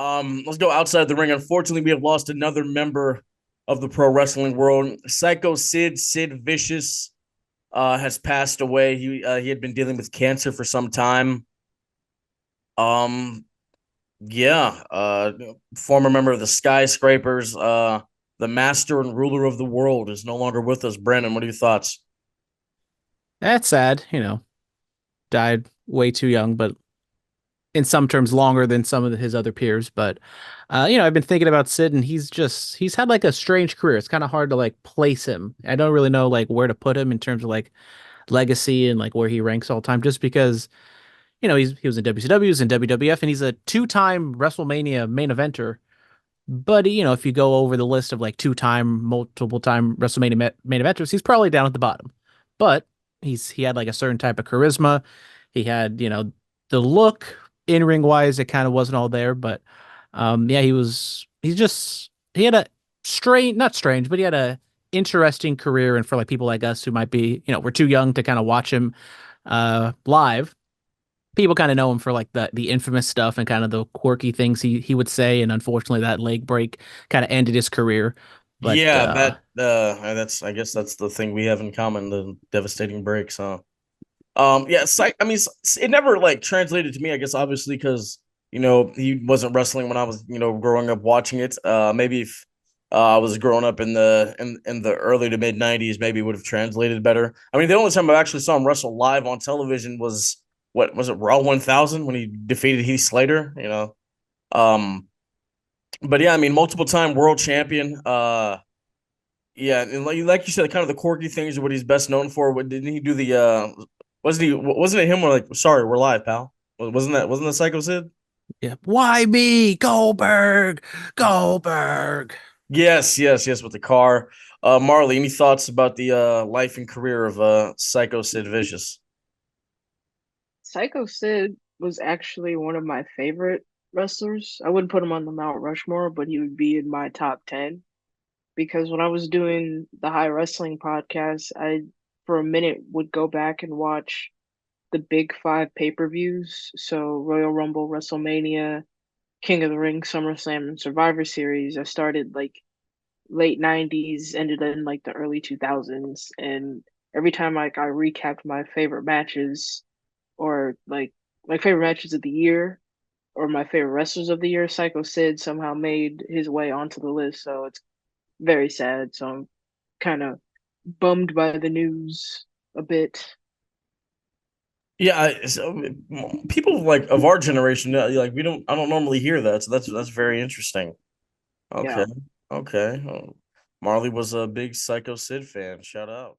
Let's go outside the ring. Unfortunately, we have lost another member of the pro wrestling world. Sycho Sid Vicious, has passed away. He had been dealing with cancer for some time. Um, yeah, former member of the Skyscrapers, the master and ruler of the world is no longer with us. Brandon, what are your thoughts? That's sad, died way too young, but in some terms longer than some of his other peers. But I've been thinking about Sid and he's had like a strange career. It's kind of hard to like place him. I don't really know like where to put him in terms of like legacy and like where he ranks all time, just because, he was in WCW, he was in WWF, and he's a two-time WrestleMania main eventer. But if you go over the list of like two-time, multiple-time WrestleMania main eventers, he's probably down at the bottom. But he had like a certain type of charisma. He had, the look in ring wise, it kind of wasn't all there. But yeah, he had a strange, not strange, but he had a interesting career. And for like people like us who might be, we're too young to kind of watch him live, people kind of know him for like the infamous stuff and kind of the quirky things he would say, and unfortunately that leg break kind of ended his career. But Yeah, that's I guess that's the thing we have in common, the devastating breaks, huh? Yeah, I mean, it never like translated to me, I guess, obviously, because he wasn't wrestling when I was growing up watching it. Maybe if I was growing up in the early to mid '90s, maybe it would have translated better. I mean, the only time I actually saw him wrestle live on television was what was it, Raw 1000 when he defeated Heath Slater. Um, but yeah, I mean, multiple time world champion. Yeah, and like you said, kind of the quirky things are what he's best known for. What didn't he do the wasn't it him or like sorry, we're live, pal. Wasn't that Psycho Sid? yeah, why me, Goldberg, Goldberg? Yes, with the car. Marlee, any thoughts about the life and career of Psycho Sid Vicious? Sycho Sid was actually one of my favorite wrestlers. I wouldn't put him on the Mount Rushmore, but he would be in my top 10 because when I was doing the High Wrestling podcast, I for a minute would go back and watch the big five pay-per-views. So Royal Rumble, WrestleMania, King of the Ring, SummerSlam, and Survivor Series. I started like late 90s, ended in like the early 2000s, and every time like I recapped my favorite matches or like my favorite matches of the year or my favorite wrestlers of the year, Psycho Sid somehow made his way onto the list. So it's very sad. So I'm kind of bummed by the news a bit. Yeah, so people like of our generation, like I don't normally hear that, so that's very interesting. Okay, Yeah. okay. Marley was a big Psycho Sid fan. Shout out.